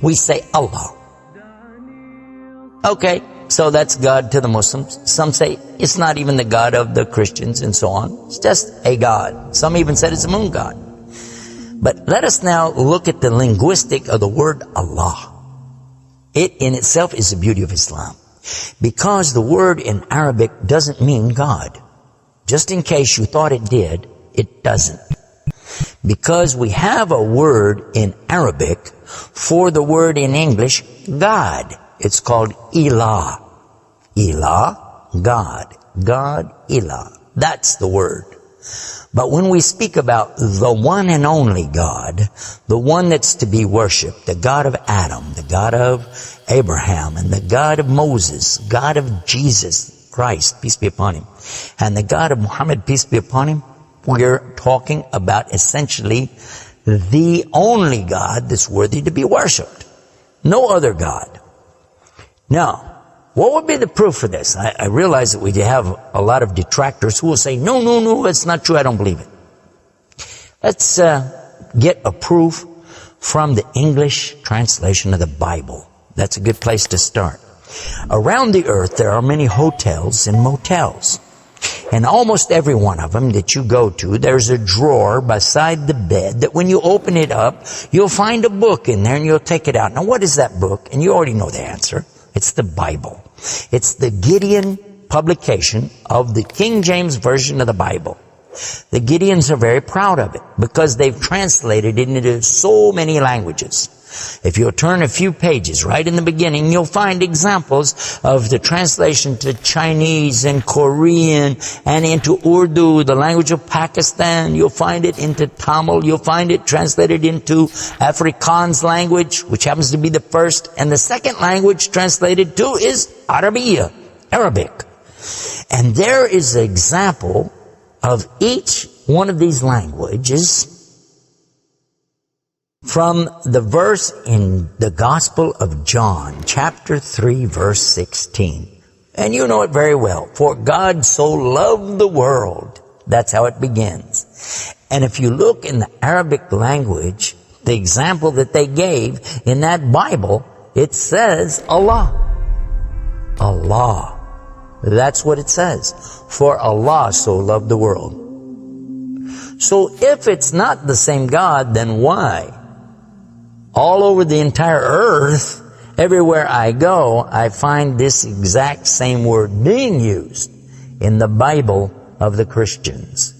we say Allah. Okay, so that's God to the Muslims. Some say it's not even the God of the Christians and so on. It's just a God. Some even said it's a moon god. But let us now look at the linguistic of the word Allah. It in itself is the beauty of Islam. Because the word in Arabic doesn't mean God. Just in case you thought it did, it doesn't. Because we have a word in Arabic for the word in English, God. It's called Ilah. Ilah, God. God, Ilah. That's the word. But when we speak about the one and only God, the one that's to be worshipped, the God of Adam, the God of Abraham, and the God of Moses, God of Jesus Christ, peace be upon him, and the God of Muhammad, peace be upon him, we're talking about essentially the only God that's worthy to be worshipped. No other God. Now, what would be the proof for this? I realize that we have a lot of detractors who will say, no, it's not true, I don't believe it. Let's get a proof from the English translation of the Bible. That's a good place to start. Around the earth, there are many hotels and motels. And almost every one of them that you go to, there's a drawer beside the bed that when you open it up, you'll find a book in there and you'll take it out. Now, what is that book? And you already know the answer. It's the Bible. It's the Gideon publication of the King James Version of the Bible. The Gideons are very proud of it because they've translated it into so many languages. If you'll turn a few pages right in the beginning, you'll find examples of the translation to Chinese and Korean and into Urdu, the language of Pakistan. You'll find it into Tamil. You'll find it translated into Afrikaans language, which happens to be the first. And the second language translated to is Arabiya, Arabic. And there is an example of each one of these languages from the verse in the Gospel of John, chapter 3, verse 16. And you know it very well. For God so loved the world. That's how it begins. And if you look in the Arabic language, the example that they gave in that Bible, it says Allah. Allah. That's what it says. For Allah so loved the world. So if it's not the same God, then why? All over the entire earth, everywhere I go, I find this exact same word being used in the Bible of the Christians.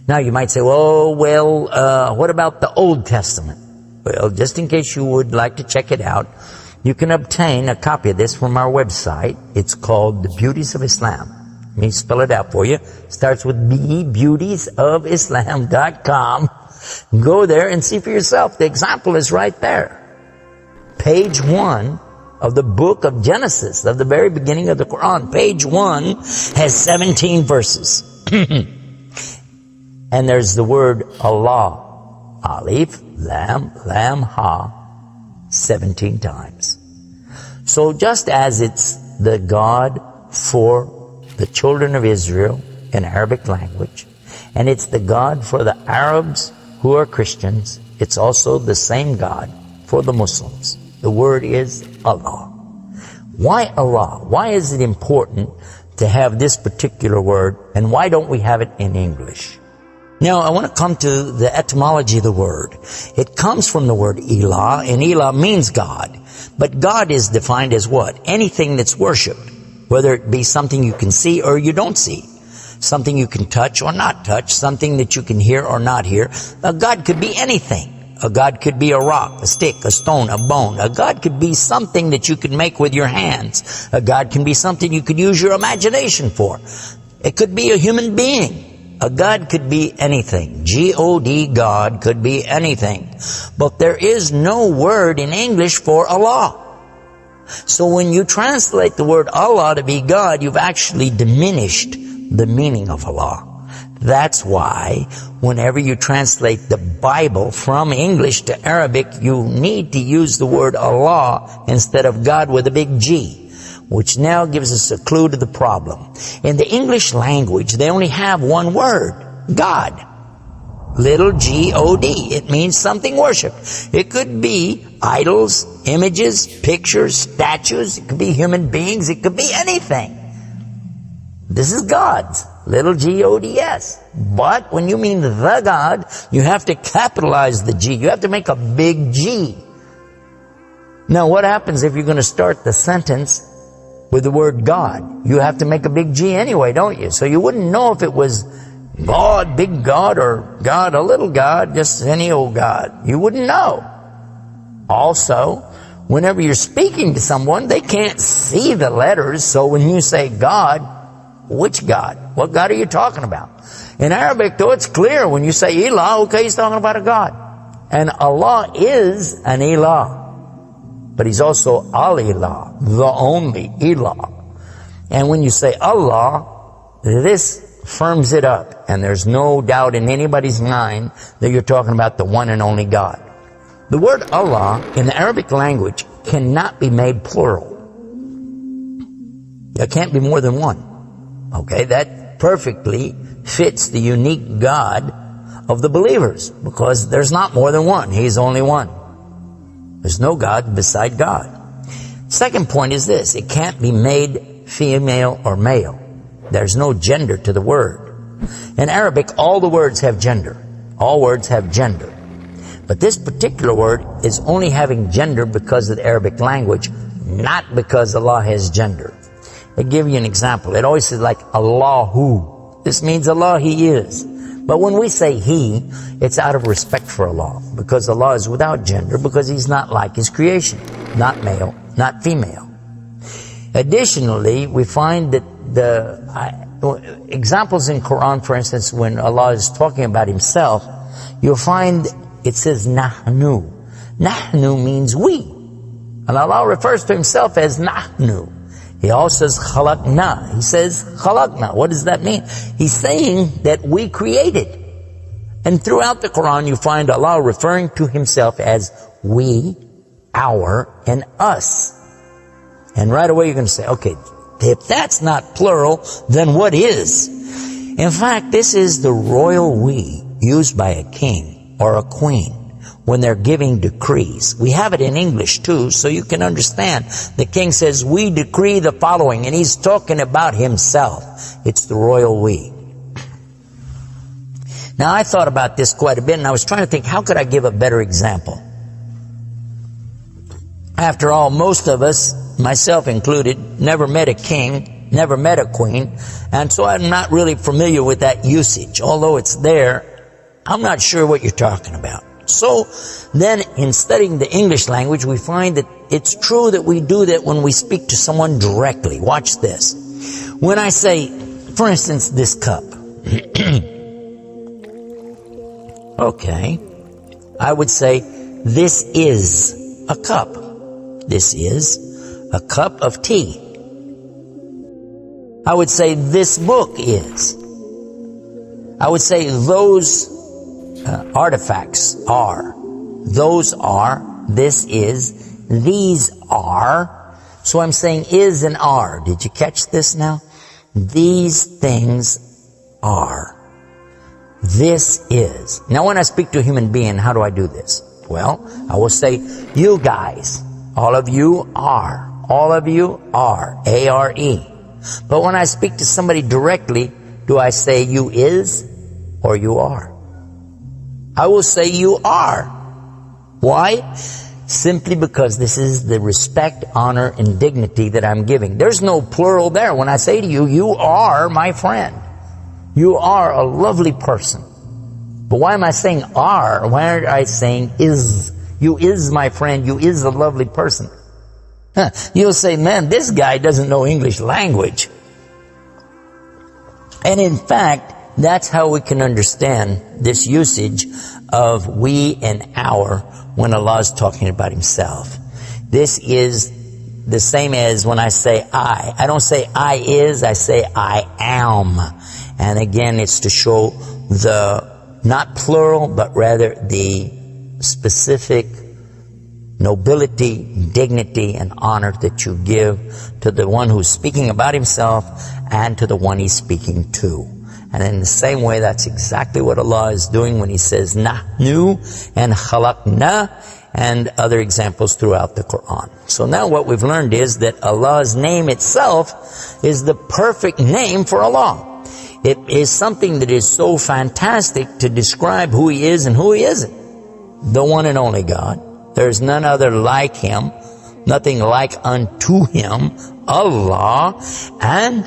Now you might say, what about the Old Testament? Well, just in case you would like to check it out, you can obtain a copy of this from our website. It's called The Beauties of Islam. Let me spell it out for you. It starts with B, beautiesofislam.com. Go there and see for yourself. The example is right there. Page 1 of the book of Genesis, of the very beginning of the Quran. Page 1 has 17 verses. And there's the word Allah. Alif, Lam, Ha, 17 times. So just as it's the God for the children of Israel in Arabic language, and it's the God for the Arabs who are Christians, it's also the same God for the Muslims. The word is Allah. Why Allah? Why is it important to have this particular word, and why don't we have it in English? Now, I want to come to the etymology of the word. It comes from the word Ilah, and Ilah means God. But God is defined as what? Anything that's worshipped, whether it be something you can see or you don't see. Something you can touch or not touch, something that you can hear or not hear. A God could be anything. A God could be a rock, a stick, a stone, a bone. A God could be something that you can make with your hands. A God can be something you could use your imagination for. It could be a human being. A God could be anything. G-O-D, God could be anything. But there is no word in English for Allah. So when you translate the word Allah to be God, you've actually diminished the meaning of Allah. That's why whenever you translate the Bible from English to Arabic, you need to use the word Allah instead of God with a big G, which now gives us a clue to the problem. In the English language, they only have one word, God. Little G-O-D. It means something worshipped. It could be idols, images, pictures, statues. It could be human beings. It could be anything. This is God's. Little G-O-D-S. But when you mean the God, you have to capitalize the G. You have to make a big G. Now, what happens if you're going to start the sentence with the word God? You have to make a big G anyway, don't you? So you wouldn't know if it was God, big God, or God, a little God, just any old God. You wouldn't know. Also, whenever you're speaking to someone, they can't see the letters. So when you say God, which God? What God are you talking about? In Arabic, though, it's clear. When you say Ilah, okay, he's talking about a God. And Allah is an Ilah. But he's also Al-Ilah, the only Ilah. And when you say Allah, this firms it up. And there's no doubt in anybody's mind that you're talking about the one and only God. The word Allah in the Arabic language cannot be made plural. There can't be more than one. Okay, that perfectly fits the unique God of the believers, because there's not more than one. He's only one. There's no God beside God. Second point is this. It can't be made female or male. There's no gender to the word. In Arabic, all the words have gender. All words have gender. But this particular word is only having gender because of the Arabic language, not because Allah has gender. I'll give you an example. It always says like Allahu. This means Allah, He is. But when we say He, it's out of respect for Allah, because Allah is without gender, because He's not like His creation. Not male, not female. Additionally, we find that the examples in Quran, for instance, when Allah is talking about Himself, you'll find it says Nahnu. Nahnu means we. And Allah refers to Himself as Nahnu. He also says khalaqna. He says khalaqna. What does that mean? He's saying that we created. And throughout the Quran you find Allah referring to Himself as we, our, and us. And right away you're going to say, okay, if that's not plural, then what is? In fact, this is the royal we used by a king or a queen when they're giving decrees. We have it in English too, so you can understand. The king says, we decree the following, and he's talking about himself. It's the royal we. Now, I thought about this quite a bit, and I was trying to think, how could I give a better example? After all, most of us, myself included, never met a king, never met a queen, and so I'm not really familiar with that usage. Although it's there, I'm not sure what you're talking about. So then in studying the English language, we find that it's true that we do that when we speak to someone directly. Watch this. When I say, for instance, this cup. Okay. I would say, this is a cup. This is a cup of tea. I would say, this book is. I would say, those artifacts are. Those are. This is. These are. So I'm saying is and are. Did you catch this now? These things are. This is. Now when I speak to a human being, how do I do this? Well, I will say, you guys. All of you are. All of you are. A-R-E. But when I speak to somebody directly, do I say you is or you are? I will say you are. Why? Simply because this is the respect, honor, and dignity that I'm giving. There's no plural there. When I say to you, you are my friend. You are a lovely person. But why am I saying are? Why aren't I saying is? You is my friend. You is a lovely person. You'll say, man, this guy doesn't know English language. And in fact, that's how we can understand this usage of we and our when Allah is talking about Himself. This is the same as when I say I. I don't say I is, I say I am. And again, it's to show the, not plural, but rather the specific nobility, dignity, and honor that you give to the one who's speaking about himself and to the one he's speaking to. And in the same way, that's exactly what Allah is doing when He says nahnu and khalaqna and other examples throughout the Quran. So now what we've learned is that Allah's name itself is the perfect name for Allah. It is something that is so fantastic to describe who He is and who He isn't. The one and only God. There is none other like Him, nothing like unto Him, Allah, and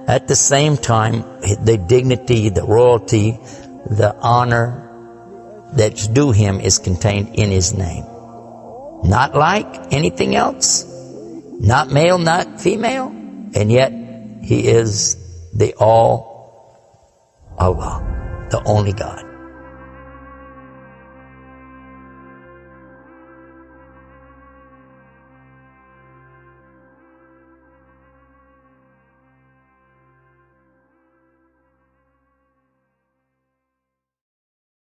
at the same time, the dignity, the royalty, the honor that's due Him is contained in His name. Not like anything else, not male, not female, and yet He is the all Allah, the only God.